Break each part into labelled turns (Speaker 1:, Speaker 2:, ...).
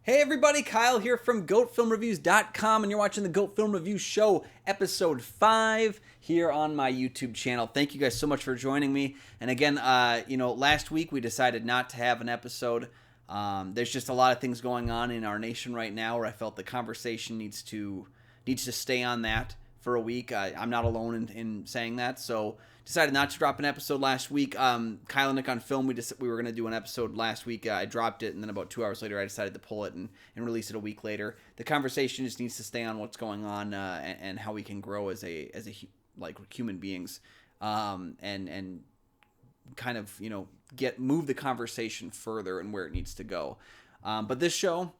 Speaker 1: Hey everybody, Kyle here from GoatFilmReviews.com, and you're watching the Goat Film Review Show, episode 5, here on my YouTube channel. Thank you guys so much for joining me. And again, last week we decided not to have an episode. There's just a lot of things going on in our nation right now where I felt the conversation needs to stay on that for a week. I'm not alone in saying that, so decided not to drop an episode last week. Kyle and Nick on Film, we were going to do an episode last week. I dropped it, and then about 2 hours later, I decided to pull it and release it a week later. The conversation just needs to stay on what's going on and how we can grow as human beings, and kind of move the conversation further and where it needs to go. But this show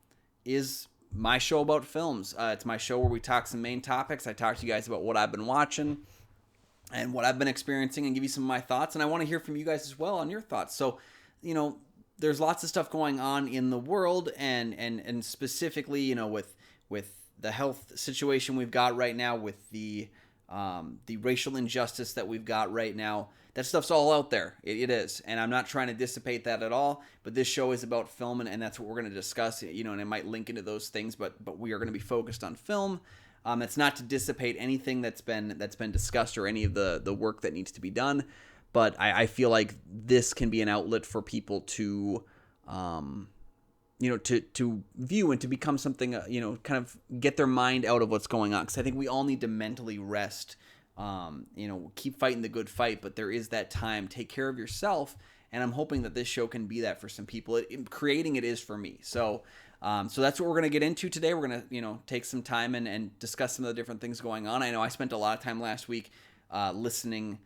Speaker 1: is my show about films. It's my show where we talk some main topics. I talk to you guys about what I've been watching and what I've been experiencing and give you some of my thoughts. And I want to hear from you guys as well on your thoughts. So, there's lots of stuff going on in the world and specifically, with the health situation we've got right now, with the racial injustice that we've got right now. That stuff's all out there. It is. And I'm not trying to dissipate that at all. But this show is about film, and that's what we're going to discuss. And it might link into those things, but we are going to be focused on film. It's not to dissipate anything that's been discussed or any of the work that needs to be done. But I feel like this can be an outlet for people to to view and to become something, kind of get their mind out of what's going on. Because I think we all need to mentally rest. Keep fighting the good fight, but there is that time. Take care of yourself, and I'm hoping that this show can be that for some people. Creating it is for me. So that's what we're going to get into today. We're going to, take some time and discuss some of the different things going on. I know I spent a lot of time last week listening,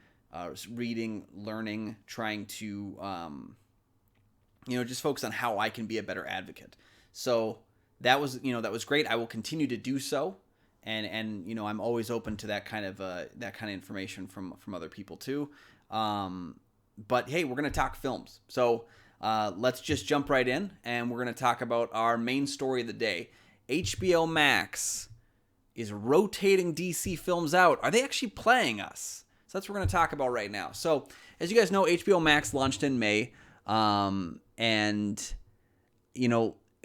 Speaker 1: reading, learning, trying to, just focus on how I can be a better advocate. So that was great. I will continue to do so. And I'm always open to that kind of information from other people too. But hey, we're going to talk films. So let's just jump right in, and we're going to talk about our main story of the day. HBO Max is rotating DC films out. Are they actually playing us? So that's what we're going to talk about right now. So as you guys know, HBO Max launched in May, and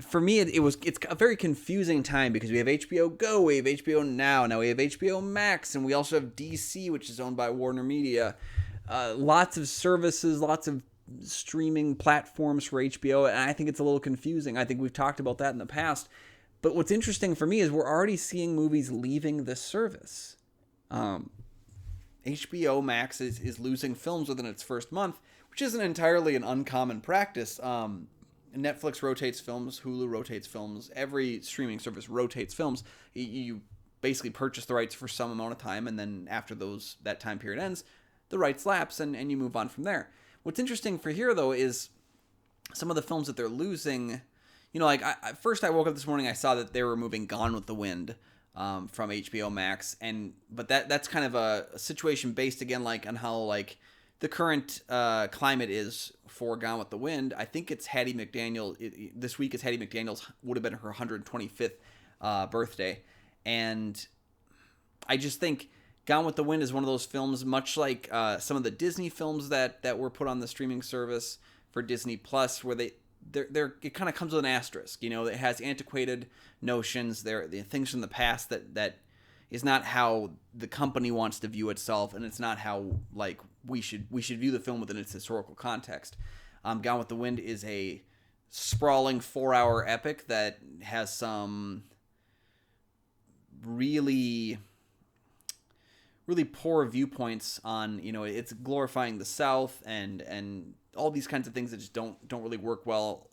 Speaker 1: for me, it's a very confusing time because we have HBO Go, we have HBO Now we have HBO Max, and we also have DC, which is owned by Warner Media. Lots of services, lots of streaming platforms for HBO, and I think it's a little confusing. I think we've talked about that in the past. But what's interesting for me is we're already seeing movies leaving this service. HBO Max is losing films within its first month, which isn't entirely an uncommon practice. Netflix rotates films, Hulu rotates films, every streaming service rotates films. You basically purchase the rights for some amount of time, and then after that time period ends, the rights lapse, and you move on from there. What's interesting for here, though, is some of the films that they're losing. First I woke up this morning, I saw that they were moving Gone with the Wind from HBO Max, but that's kind of a situation based again on how the current climate is for Gone with the Wind. I think it's Hattie McDaniel. This week is Hattie McDaniel's, would have been her 125th birthday. And I just think Gone with the Wind is one of those films, much like some of the Disney films that were put on the streaming service for Disney Plus, where it kind of comes with an asterisk. It has antiquated notions. There the things from the past that is not how the company wants to view itself, and it's not how we should view the film within its historical context. Gone with the Wind is a sprawling 4-hour epic that has some really poor viewpoints on, it's glorifying the South and all these kinds of things that just don't really work well.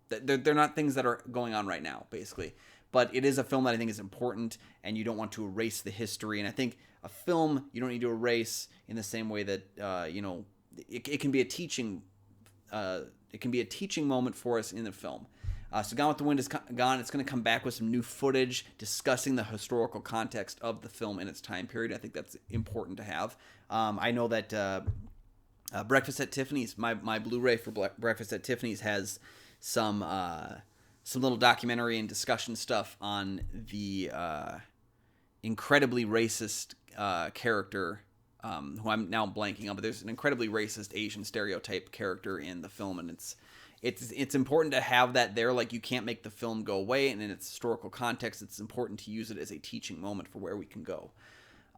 Speaker 1: They're not things that are going on right now, basically. But it is a film that I think is important, and you don't want to erase the history. And I think a film you don't need to erase in the same way that it can be a teaching. It can be a teaching moment for us in the film. So Gone with the Wind is gone. It's going to come back with some new footage discussing the historical context of the film in its time period. I think that's important to have. I know that Breakfast at Tiffany's, my Blu-ray for Breakfast at Tiffany's has some little documentary and discussion stuff on the incredibly racist character, who I'm now blanking on, but there's an incredibly racist Asian stereotype character in the film, and it's important to have that there. Like, you can't make the film go away, and in its historical context, it's important to use it as a teaching moment for where we can go.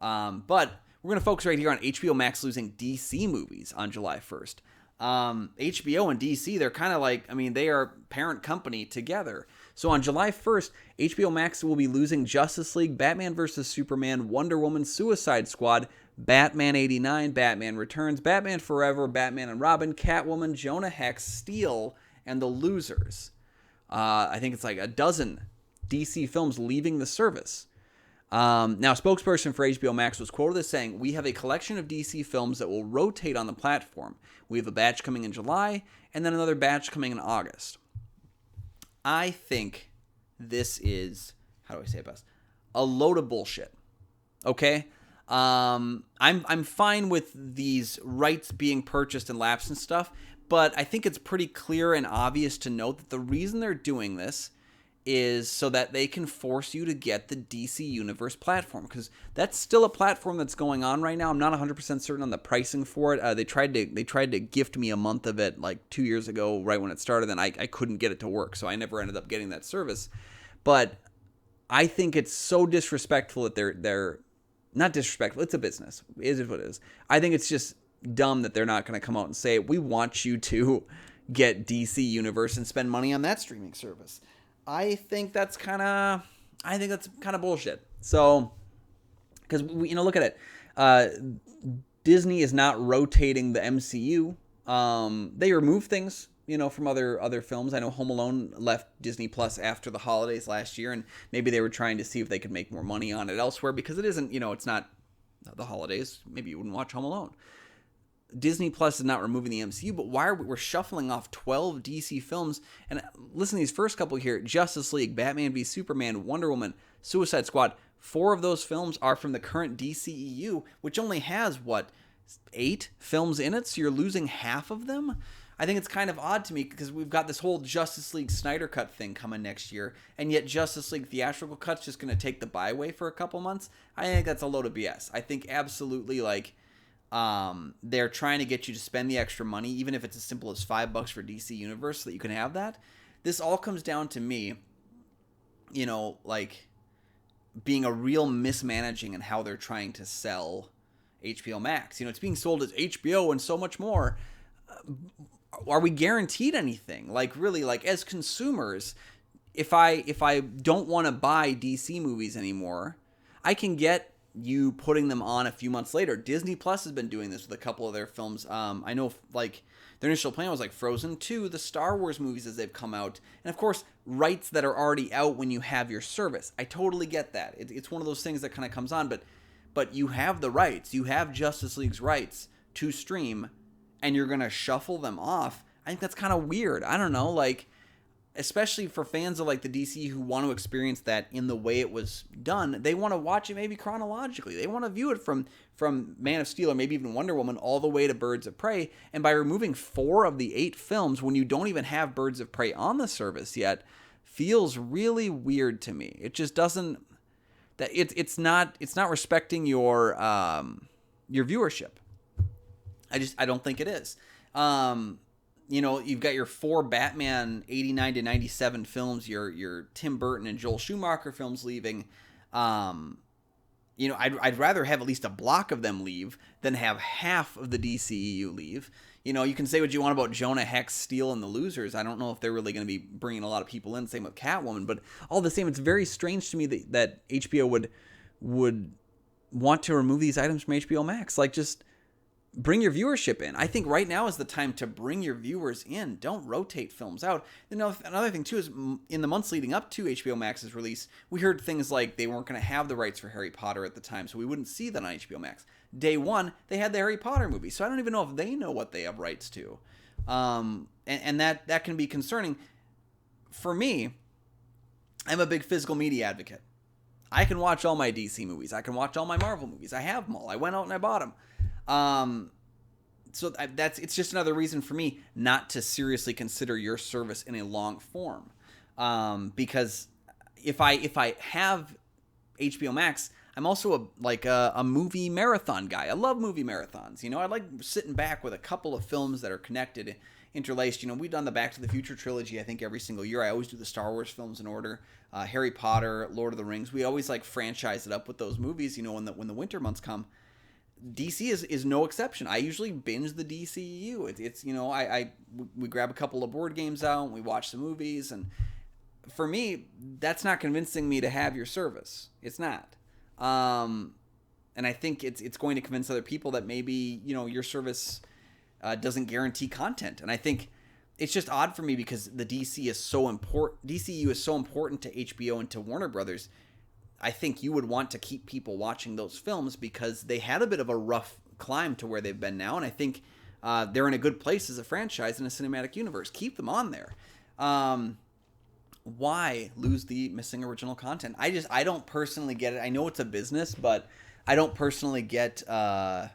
Speaker 1: But we're going to focus right here on HBO Max losing DC movies on July 1st. HBO and DC, they're kind of like, I mean, they are parent company together. So on July 1st, HBO Max will be losing Justice League, Batman vs. Superman, Wonder Woman, Suicide Squad, Batman 89, Batman Returns, Batman Forever, Batman and Robin, Catwoman, Jonah Hex, Steel, and The Losers. I think it's like a dozen DC films leaving the service. Now, a spokesperson for HBO Max was quoted as saying, "We have a collection of DC films that will rotate on the platform. We have a batch coming in July, and then another batch coming in August." I think this is, how do I say it best, a load of bullshit. Okay? I'm fine with these rights being purchased and lapsed and stuff, but I think it's pretty clear and obvious to note that the reason they're doing this is so that they can force you to get the DC Universe platform, because that's still a platform that's going on right now. I'm not 100% certain on the pricing for it. They tried to gift me a month of it like 2 years ago, right when it started, and I couldn't get it to work, so I never ended up getting that service. But I think it's so disrespectful that they're not disrespectful. It's a business. It is what it is. I think it's just dumb that they're not going to come out and say, we want you to get DC Universe and spend money on that streaming service. I think that's kind of bullshit. So, because look at it. Disney is not rotating the MCU. They remove things, from other films. I know Home Alone left Disney Plus after the holidays last year, and maybe they were trying to see if they could make more money on it elsewhere, because it isn't, it's not the holidays. Maybe you wouldn't watch Home Alone. Disney Plus is not removing the MCU, but why are we're shuffling off 12 DC films? And listen to these first couple here: Justice League, Batman v Superman, Wonder Woman, Suicide Squad. 4 of those films are from the current DCEU, which only has 8 films in it, so you're losing half of them. I think it's kind of odd to me, because we've got this whole Justice League Snyder Cut thing coming next year, and yet Justice League theatrical cut's just going to take the byway for a couple months. I think that's a load of BS. I think absolutely, they're trying to get you to spend the extra money, even if it's as simple as $5 for DC Universe, so that you can have that. This all comes down to me, being a real mismanaging in how they're trying to sell HBO Max. It's being sold as HBO and so much more. Are we guaranteed anything? Really, as consumers, if I don't want to buy DC movies anymore, I can get you putting them on a few months later. Disney Plus has been doing this with a couple of their films. I know, their initial plan was Frozen 2, the Star Wars movies as they've come out, and of course, rights that are already out when you have your service. I totally get that. It's one of those things that kind of comes on, but you have the rights. You have Justice League's rights to stream, and you're going to shuffle them off. I think that's kind of weird. I don't know, especially for fans of the DC who want to experience that in the way it was done. They want to watch it maybe chronologically. They want to view it from Man of Steel, or maybe even Wonder Woman, all the way to Birds of Prey. And by removing 4 of the 8 films when you don't even have Birds of Prey on the service yet, feels really weird to me. It just doesn't. That it's not respecting your viewership. I don't think it is. You've got your 4 Batman 89 to 97 films, your Tim Burton and Joel Schumacher films leaving. I'd rather have at least a block of them leave than have half of the DCEU leave. You can say what you want about Jonah Hex, Steel, and The Losers. I don't know if they're really going to be bringing a lot of people in. Same with Catwoman, but all the same, it's very strange to me that HBO would want to remove these items from HBO Max. Just bring your viewership in. I think right now is the time to bring your viewers in. Don't rotate films out. Another thing too is, in the months leading up to HBO Max's release, we heard things like they weren't going to have the rights for Harry Potter at the time, so we wouldn't see that on HBO Max. Day one, they had the Harry Potter movie, so I don't even know if they know what they have rights to. And that can be concerning. For me, I'm a big physical media advocate. I can watch all my DC movies. I can watch all my Marvel movies. I have them all. I went out and I bought them. So it's just another reason for me not to seriously consider your service in a long form. Because if I have HBO Max, I'm also a movie marathon guy. I love movie marathons. I like sitting back with a couple of films that are connected interlaced. We've done the Back to the Future trilogy, I think, every single year. I always do the Star Wars films in order. Harry Potter, Lord of the Rings. We always like franchise it up with those movies, when the winter months come. DC is no exception. I usually binge the DCEU. It's we grab a couple of board games out and we watch the movies, and for me, that's not convincing me to have your service. It's not. And I think it's going to convince other people that maybe, your service doesn't guarantee content. And I think it's just odd for me because the DCEU is so important to HBO and to Warner Brothers. I think you would want to keep people watching those films because they had a bit of a rough climb to where they've been now. And I think they're in a good place as a franchise in a cinematic universe. Keep them on there. Why lose the missing original content? I don't personally get it. I know it's a business, but I don't personally get I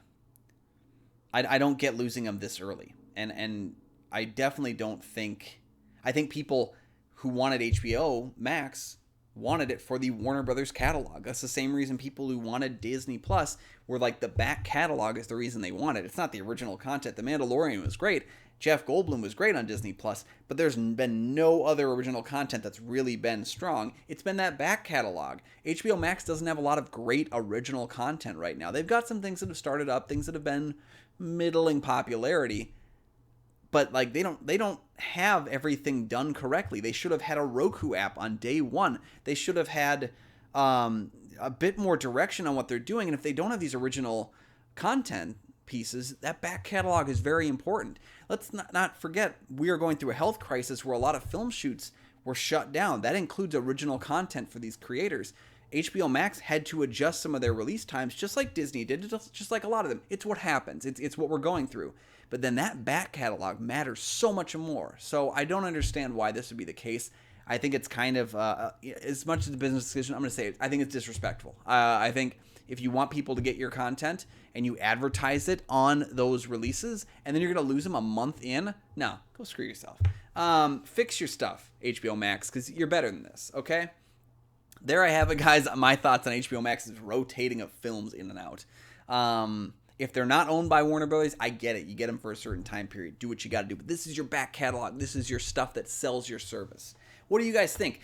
Speaker 1: don't get losing them this early. And I definitely don't think, I think people who wanted HBO Max wanted it for the Warner Brothers catalog. That's the same reason people who wanted Disney Plus were like, the back catalog is the reason they wanted it. It's not the original content. The Mandalorian was great. Jeff Goldblum was great on Disney Plus, but there's been no other original content that's really been strong. It's been that back catalog. HBO Max doesn't have a lot of great original content right now. They've got some things that have started up, things that have been middling popularity, but like they don't have everything done correctly. They should have had a Roku app on day one. They should have had a bit more direction on what they're doing. And if they don't have these original content pieces, that back catalog is very important. Let's not forget, we are going through a health crisis where a lot of film shoots were shut down. That includes original content for these creators. HBO Max had to adjust some of their release times, just like Disney did, just like a lot of them. It's what happens. It's what we're going through. But then that back catalog matters so much more. So I don't understand why this would be the case. I think it's kind of, as much as a business decision, I'm going to say it, I think it's disrespectful. I think if you want people to get your content and you advertise it on those releases and then you're going to lose them a month in, no, go screw yourself. Fix your stuff, HBO Max, because you're better than this, okay? There I have it, guys. My thoughts on HBO Max's rotating of films in and out. If they're not owned by Warner Brothers, I get it. You get them for a certain time period. Do what you got to do. But this is your back catalog. This is your stuff that sells your service. What do you guys think?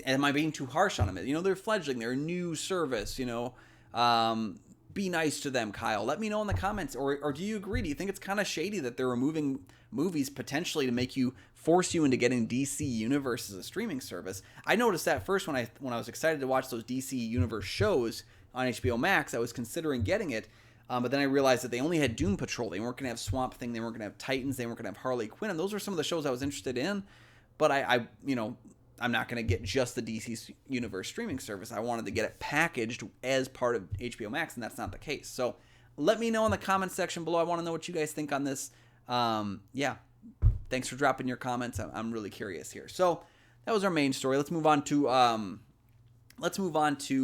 Speaker 1: Am I being too harsh on them? They're fledgling. They're a new service. Be nice to them, Kyle. Let me know in the comments. Or do you agree? Do you think it's kind of shady that they're removing movies potentially to force you into getting DC Universe as a streaming service? I noticed that first when I was excited to watch those DC Universe shows on HBO Max. I was considering getting it. But then I realized that they only had Doom Patrol. They weren't going to have Swamp Thing. They weren't going to have Titans. They weren't going to have Harley Quinn. And those were some of the shows I was interested in. But I'm not going to get just the DC Universe streaming service. I wanted to get it packaged as part of HBO Max, and that's not the case. So let me know in the comments section below. I want to know what you guys think on this. Yeah, thanks for dropping your comments. I'm really curious here. So that was our main story. Let's move on to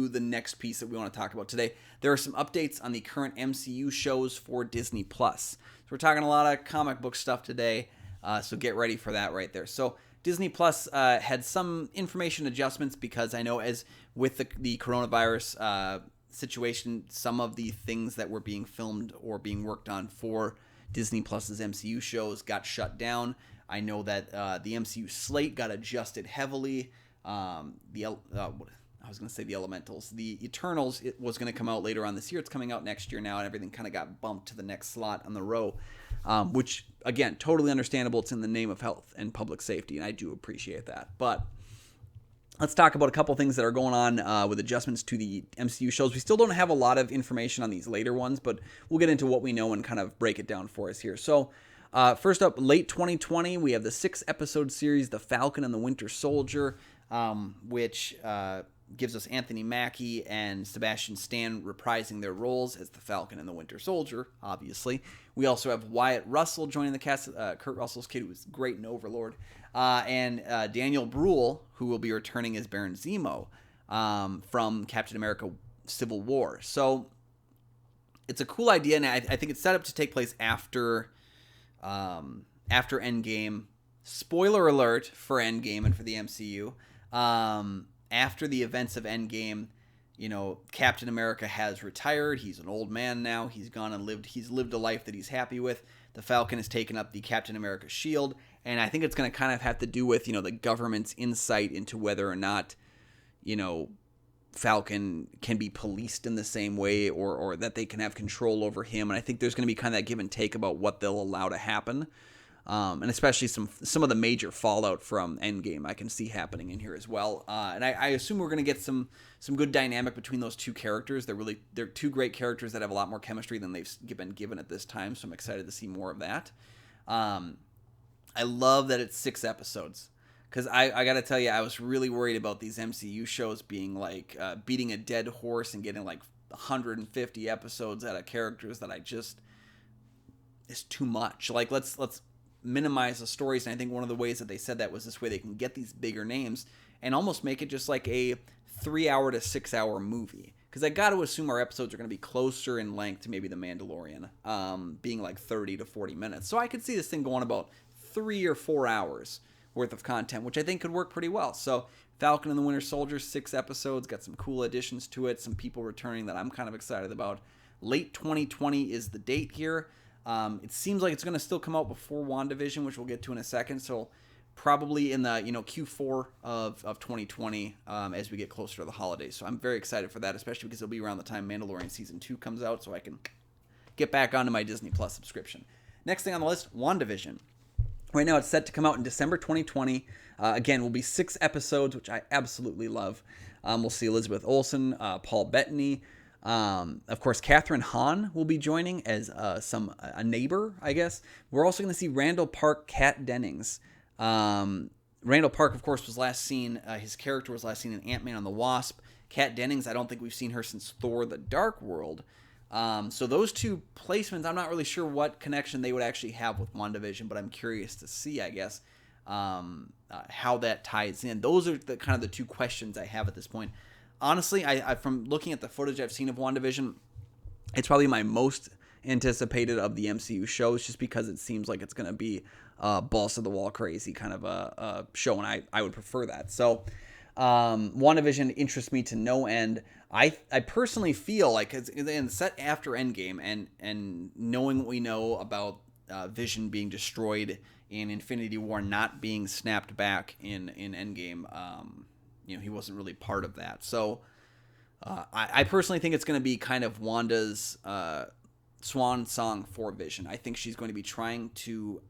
Speaker 1: the next piece that we want to talk about today. There are some updates on the current MCU shows for Disney Plus. So we're talking a lot of comic book stuff today, so get ready for that right there. So Disney Plus had some information adjustments because I know as with the coronavirus situation, some of the things that were being filmed or being worked on for Disney Plus's MCU shows got shut down. I know that the MCU slate got adjusted heavily. I was going to say the Elementals. The Eternals, it was going to come out later on this year. It's coming out next year now, and everything kind of got bumped to the next slot on the row, which, again, totally understandable. It's in the name of health and public safety, and I do appreciate that. But let's talk about a couple things that are going on with adjustments to the MCU shows. We still don't have a lot of information on these later ones, but we'll get into what we know and kind of break it down for us here. So first up, late 2020, we have the 6-episode series, The Falcon and the Winter Soldier, which gives us Anthony Mackie and Sebastian Stan reprising their roles as the Falcon and the Winter Soldier, obviously. We also have Wyatt Russell joining the cast, Kurt Russell's kid, who was great in Overlord, and Daniel Bruhl, who will be returning as Baron Zemo from Captain America Civil War. So it's a cool idea, and I think it's set up to take place after Endgame. Spoiler alert for Endgame and for the MCU. After the events of Endgame, Captain America has retired. He's an old man now. He's lived a life that he's happy with. the Falcon has taken up the Captain America shield, and I think it's going to kind of have to do with, the government's insight into whether or not, Falcon can be policed in the same way or that they can have control over him. And I think there's going to be kind of that give and take about what they'll allow to happen. And especially some of the major fallout from Endgame I can see happening in here as well. And I assume we're going to get some good dynamic between those two characters. They're two great characters that have a lot more chemistry than they've been given at this time, so I'm excited to see more of that. I love that it's 6 episodes, because I got to tell you, I was really worried about these MCU shows being like beating a dead horse and getting like 150 episodes out of characters that it's too much. Like, let's minimize the stories, and I think one of the ways that they said that was this way they can get these bigger names and almost make it just like a 3-hour to 6-hour movie, because I got to assume our episodes are going to be closer in length to maybe The Mandalorian, being like 30 to 40 minutes. So I could see this thing going about 3 or 4 hours worth of content, which I think could work pretty well. So Falcon and the Winter Soldier, 6 episodes, got some cool additions to it, some people returning that I'm kind of excited about. Late 2020 is the date here. It seems like it's going to still come out before WandaVision, which we'll get to in a second. So probably in the Q4 of 2020 as we get closer to the holidays. So I'm very excited for that, especially because it'll be around the time Mandalorian Season 2 comes out, so I can get back onto my Disney Plus subscription. Next thing on the list, WandaVision. Right now it's set to come out in December 2020. Again, will be 6 episodes, which I absolutely love. We'll see Elizabeth Olsen, Paul Bettany. Of course, Catherine Hahn will be joining as a neighbor, I guess. We're also going to see Randall Park, Kat Dennings. Randall Park, of course, was last seen, his character was last seen in Ant-Man and the Wasp. Kat Dennings, I don't think we've seen her since Thor: The Dark World. So those two placements, I'm not really sure what connection they would actually have with WandaVision, but I'm curious to see, I guess, how that ties in. Those are the kind of the two questions I have at this point. Honestly, I from looking at the footage I've seen of WandaVision, it's probably my most anticipated of the MCU shows, just because it seems like it's going to be balls to the wall crazy kind of a show, and I would prefer that. So WandaVision interests me to no end. I personally feel like it's set after Endgame, and knowing what we know about Vision being destroyed in Infinity War, not being snapped back in Endgame, he wasn't really part of that. So I personally think it's going to be kind of Wanda's swan song for Vision. I think she's going to be trying to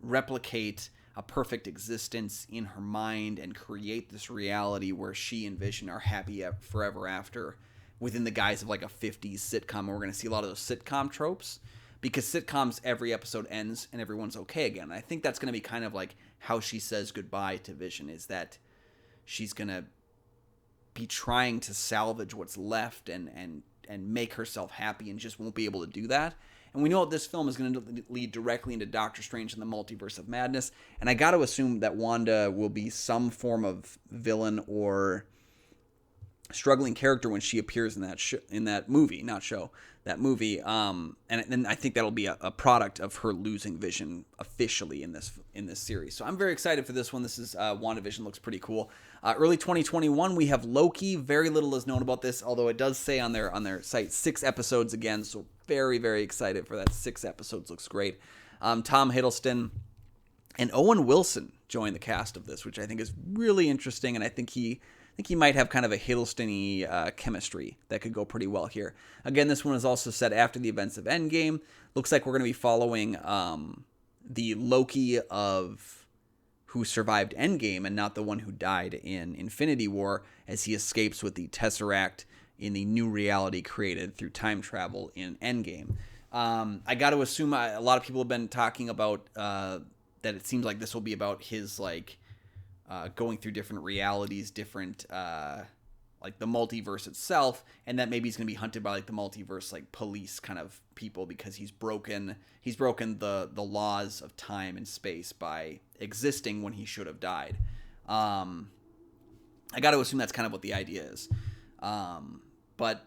Speaker 1: replicate a perfect existence in her mind and create this reality where she and Vision are happy forever after, within the guise of like a 50s sitcom. We're going to see a lot of those sitcom tropes, because sitcoms, every episode ends and everyone's okay again. And I think that's going to be kind of like how she says goodbye to Vision, is that she's going to be trying to salvage what's left and make herself happy, and just won't be able to do that. And we know that this film is going to lead directly into Doctor Strange and the Multiverse of Madness. And I got to assume that Wanda will be some form of villain or struggling character when she appears in that movie, that movie. And then I think that'll be a product of her losing Vision officially in this series. So I'm very excited for this one. This is WandaVision, looks pretty cool. Early 2021, we have Loki. Very little is known about this, although it does say on their site 6 episodes again. So very, very excited for that. 6 episodes, looks great. Tom Hiddleston and Owen Wilson join the cast of this, which I think is really interesting, and I think he might have kind of a Hiddleston-y chemistry that could go pretty well here. Again, this one is also set after the events of Endgame. Looks like we're going to be following the Loki of who survived Endgame, and not the one who died in Infinity War, as he escapes with the Tesseract in the new reality created through time travel in Endgame. I got to assume a lot of people have been talking about that it seems like this will be about his going through different realities, different like the multiverse itself, and that maybe he's going to be hunted by like the multiverse police kind of people, because he's broken the laws of time and space by existing when he should have died. I got to assume that's kind of what the idea is. But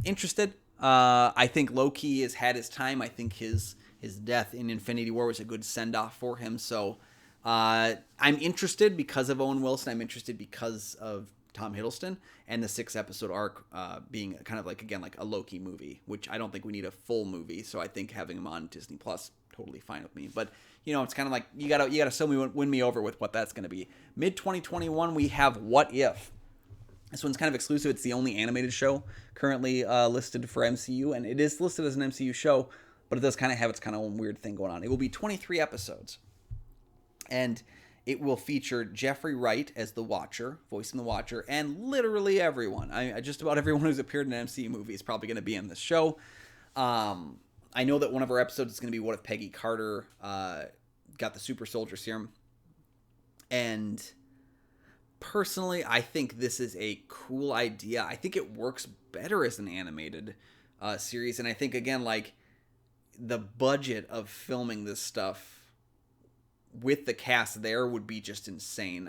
Speaker 1: interested. I think Loki has had his time. I think his death in Infinity War was a good send-off for him. So I'm interested because of Owen Wilson. I'm interested because of Tom Hiddleston, and the 6-episode arc being kind of like, again, like a Loki movie, which I don't think we need a full movie. So I think having him on Disney Plus, totally fine with me. But it's kind of like you gotta win me over with what that's going to be. Mid 2021, we have What If. This one's kind of exclusive. It's the only animated show currently listed for MCU, and it is listed as an MCU show, but it does kind of have its kind of own weird thing going on. It will be 23 episodes, and it will feature Jeffrey Wright as the Watcher, voicing the Watcher, and literally everyone. Just about everyone who's appeared in an MCU movie is probably going to be in this show. I know that one of our episodes is going to be What If Peggy Carter got the super soldier serum, and personally, I think this is a cool idea. I think it works better as an animated series. And I think, again, like the budget of filming this stuff with the cast there would be just insane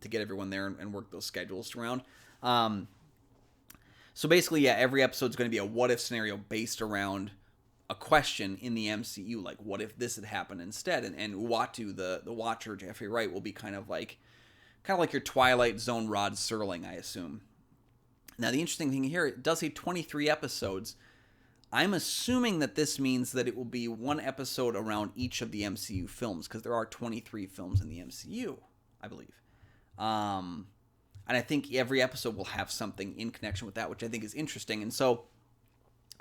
Speaker 1: to get everyone there and work those schedules around. So basically, yeah, every episode is going to be a what if scenario based around a question in the MCU. Like, what if this had happened instead? And Uatu, the Watcher, Jeffrey Wright, will be kind of like your Twilight Zone Rod Serling, I assume. Now, the interesting thing here, it does say 23 episodes. I'm assuming that this means that it will be one episode around each of the MCU films, because there are 23 films in the MCU, I believe. And I think every episode will have something in connection with that, which I think is interesting. And so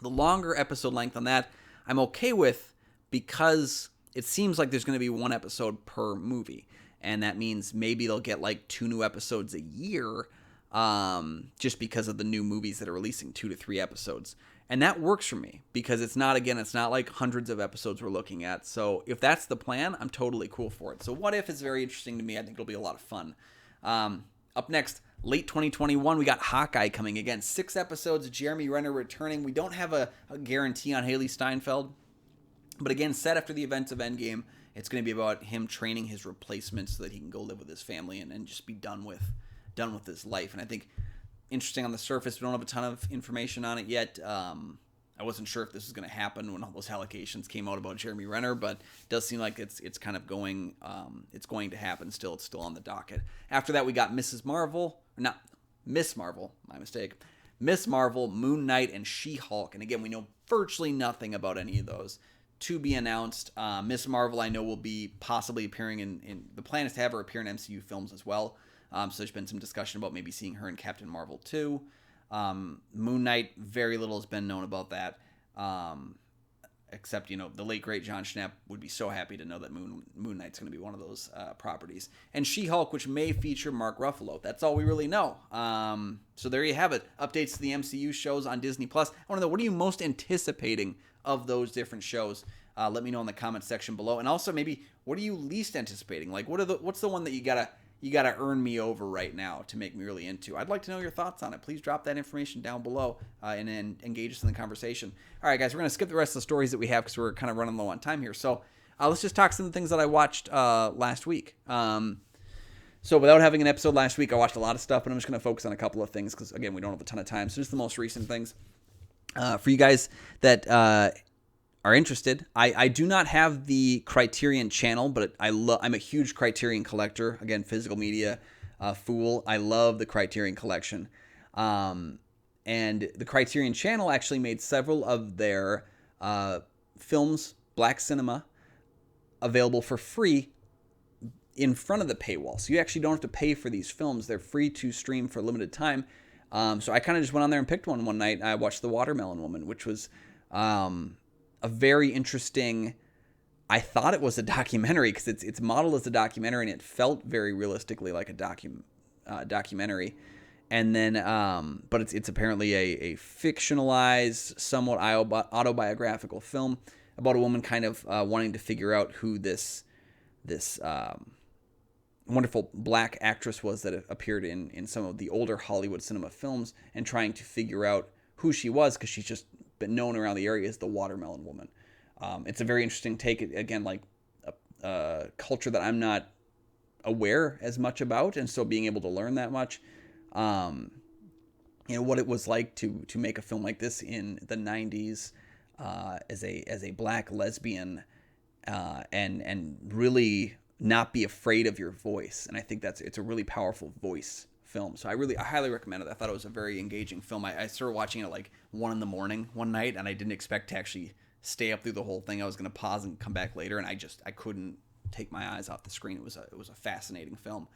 Speaker 1: the longer episode length on that, I'm okay with, because it seems like there's going to be one episode per movie. And that means maybe they'll get like 2 new episodes a year, just because of the new movies that are releasing, 2 to 3 episodes. And that works for me, because it's not like hundreds of episodes we're looking at. So if that's the plan, I'm totally cool for it. So What If is very interesting to me. I think it'll be a lot of fun. Up next, late 2021, we got Hawkeye coming again. 6 episodes, Jeremy Renner returning. We don't have a guarantee on Haley Steinfeld. But again, set after the events of Endgame, it's going to be about him training his replacement so that he can go live with his family and just be done with his life. And I think, interesting on the surface, we don't have a ton of information on it yet. I wasn't sure if this was going to happen when all those allegations came out about Jeremy Renner, but it does seem like it's kind of going, it's going to happen still. It's still on the docket. After that, we got Miss Marvel, my mistake. Miss Marvel, Moon Knight, and She-Hulk. And again, we know virtually nothing about any of those. To be announced. Miss Marvel, I know, will be possibly appearing in the plan is to have her appear in MCU films as well. So there's been some discussion about maybe seeing her in Captain Marvel 2. Moon Knight, very little has been known about that. Except, the late, great John Schnapp would be so happy to know that Moon Knight's going to be one of those properties. And She-Hulk, which may feature Mark Ruffalo. That's all we really know. So there you have it. Updates to the MCU shows on Disney+. I want to know, what are you most anticipating of those different shows? Let me know in the comments section below. And also, maybe, what are you least anticipating? Like, what's the one that you gotta earn me over right now to make me really into? I'd like to know your thoughts on it. Please drop that information down below and engage us in the conversation. All right, guys, we're going to skip the rest of the stories that we have because we're kind of running low on time here. So let's just talk some of the things that I watched last week. So without having an episode last week, I watched a lot of stuff, but I'm just going to focus on a couple of things because, again, we don't have a ton of time. So just the most recent things. For you guys that are interested, I do not have the Criterion channel, but I'm a huge Criterion collector. Again, physical media fool. I love the Criterion collection. And the Criterion channel actually made several of their films, Black Cinema, available for free in front of the paywall. So you actually don't have to pay for these films. They're free to stream for a limited time. So I kind of just went on there and picked one night. I watched The Watermelon Woman, which was a very interesting. I thought it was a documentary because it's modeled as a documentary and it felt very realistically like a documentary. And then, but it's apparently a fictionalized, somewhat autobiographical film about a woman kind of wanting to figure out who this wonderful black actress was that appeared in some of the older Hollywood cinema films, and trying to figure out who she was because she's just been known around the area as the Watermelon Woman. It's a very interesting take, again, like a culture that I'm not aware as much about, and so being able to learn that much, what it was like to make a film like this in the 90s as a black lesbian, and really not be afraid of your voice. And I think it's a really powerful voice film. So I highly recommend it. I thought it was a very engaging film. I started watching it at like 1 a.m. one night, and I didn't expect to actually stay up through the whole thing. I was going to pause and come back later, and I couldn't take my eyes off the screen. It was a fascinating film.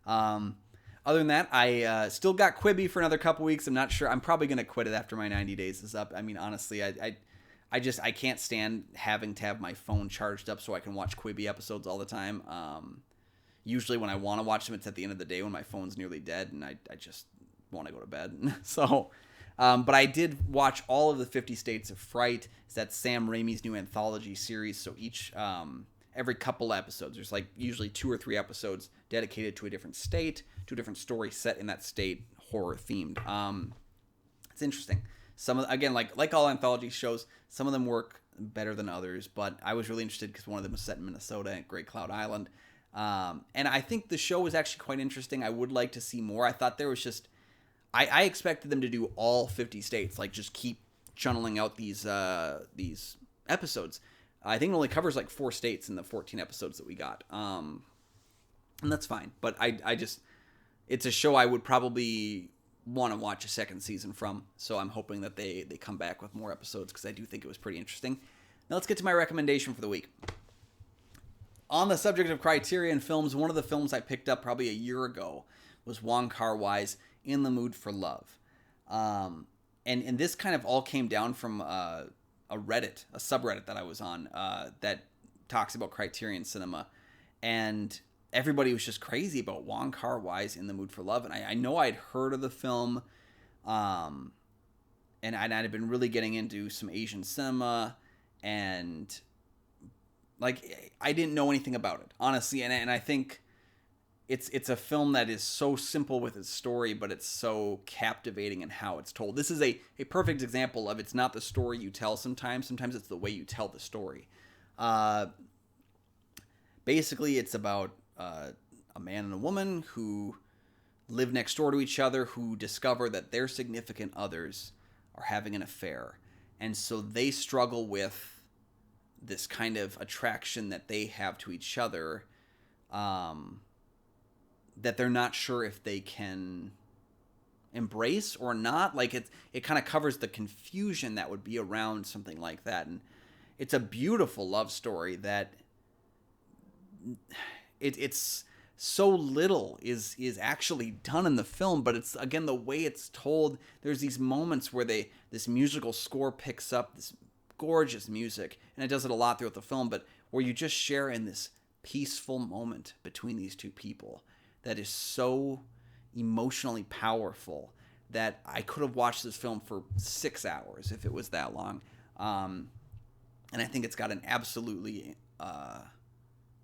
Speaker 1: Other than that, I still got Quibi for another couple weeks. I'm not sure. I'm probably going to quit it after my 90 days is up. I mean, honestly, I can't stand having to have my phone charged up so I can watch Quibi episodes all the time. Usually when I want to watch them, it's at the end of the day when my phone's nearly dead and I just want to go to bed. So, but I did watch all of the 50 States of Fright. It's that Sam Raimi's new anthology series. So every couple episodes, there's like usually 2 or 3 episodes dedicated to a different state, to a different story set in that state, horror themed. It's interesting. Again, like all anthology shows, some of them work better than others, but I was really interested because one of them was set in Minnesota at Great Cloud Island. And I think the show was actually quite interesting. I would like to see more. I thought there was just, I expected them to do all 50 states, like just keep channeling out these episodes. I think it only covers like 4 states in the 14 episodes that we got. And that's fine. But it's a show I would probably want to watch a second season from. So I'm hoping that they come back with more episodes because I do think it was pretty interesting. Now let's get to my recommendation for the week. On the subject of Criterion films, one of the films I picked up probably a year ago was Wong Kar-wai's In the Mood for Love. And this kind of all came down from a subreddit that I was on that talks about Criterion Cinema. And everybody was just crazy about Wong Kar-wai's In the Mood for Love. And I know I'd heard of the film, and I'd been really getting into some Asian cinema, and like I didn't know anything about it, honestly. And I think it's a film that is so simple with its story, but it's so captivating in how it's told. This is a perfect example of it's not the story you tell sometimes. Sometimes it's the way you tell the story. Basically, it's about a man and a woman who live next door to each other, who discover that their significant others are having an affair. And so they struggle with this kind of attraction that they have to each other, that they're not sure if they can embrace or not. Like it kind of covers the confusion that would be around something like that. And it's a beautiful love story that it's so little is actually done in the film, but it's, again, the way it's told. There's these moments where this musical score picks up this gorgeous music, and it does it a lot throughout the film, but where you just share in this peaceful moment between these two people that is so emotionally powerful that I could have watched this film for 6 hours if it was that long. And I think it's got an absolutely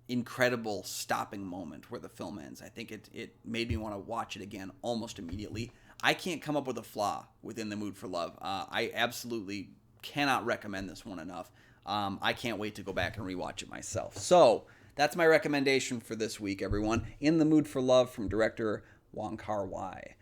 Speaker 1: incredible stopping moment where the film ends. I think it made me want to watch it again almost immediately. I can't come up with a flaw within The Mood for Love. I absolutely cannot recommend this one enough. I can't wait to go back and rewatch it myself. So that's my recommendation for this week, everyone. In the Mood for Love from director Wong Kar-wai.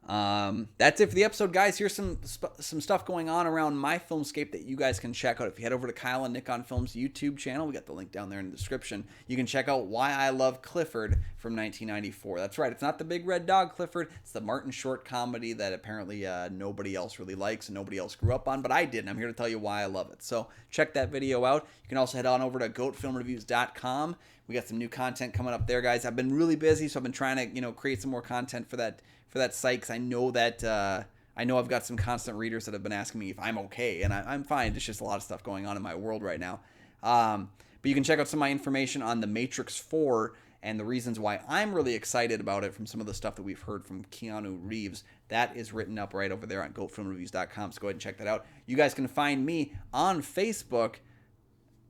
Speaker 1: That's it for the episode, guys. Here's some stuff going on around my filmscape that you guys can check out. If you head over to Kyle and Nick on Film's YouTube channel, we got the link down there in the description. You can check out Why I Love Clifford from 1994. That's right, it's not the big red dog Clifford. It's the Martin Short comedy that apparently nobody else really likes and nobody else grew up on, but I did, and I'm here to tell you why I love it. So check that video out. You can also head on over to goatfilmreviews.com. We got some new content coming up there, guys. I've been really busy, so I've been trying to, create some more content for that site, because I know that I've got some constant readers that have been asking me if I'm okay, and I'm fine. There's just a lot of stuff going on in my world right now. But you can check out some of my information on The Matrix 4 and the reasons why I'm really excited about it from some of the stuff that we've heard from Keanu Reeves. That is written up right over there on goatfilmreviews.com, so go ahead and check that out. You guys can find me on Facebook,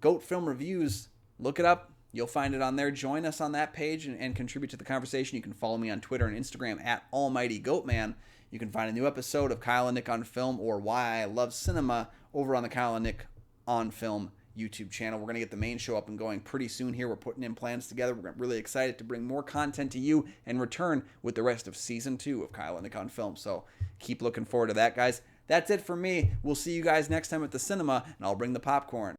Speaker 1: Goat Film Reviews. Look it up. You'll find it on there. Join us on that page and contribute to the conversation. You can follow me on Twitter and Instagram at AlmightyGoatman. You can find a new episode of Kyle and Nick on Film or Why I Love Cinema over on the Kyle and Nick on Film YouTube channel. We're going to get the main show up and going pretty soon here. We're putting in plans together. We're really excited to bring more content to you and return with the rest of Season 2 of Kyle and Nick on Film. So keep looking forward to that, guys. That's it for me. We'll see you guys next time at the cinema, and I'll bring the popcorn.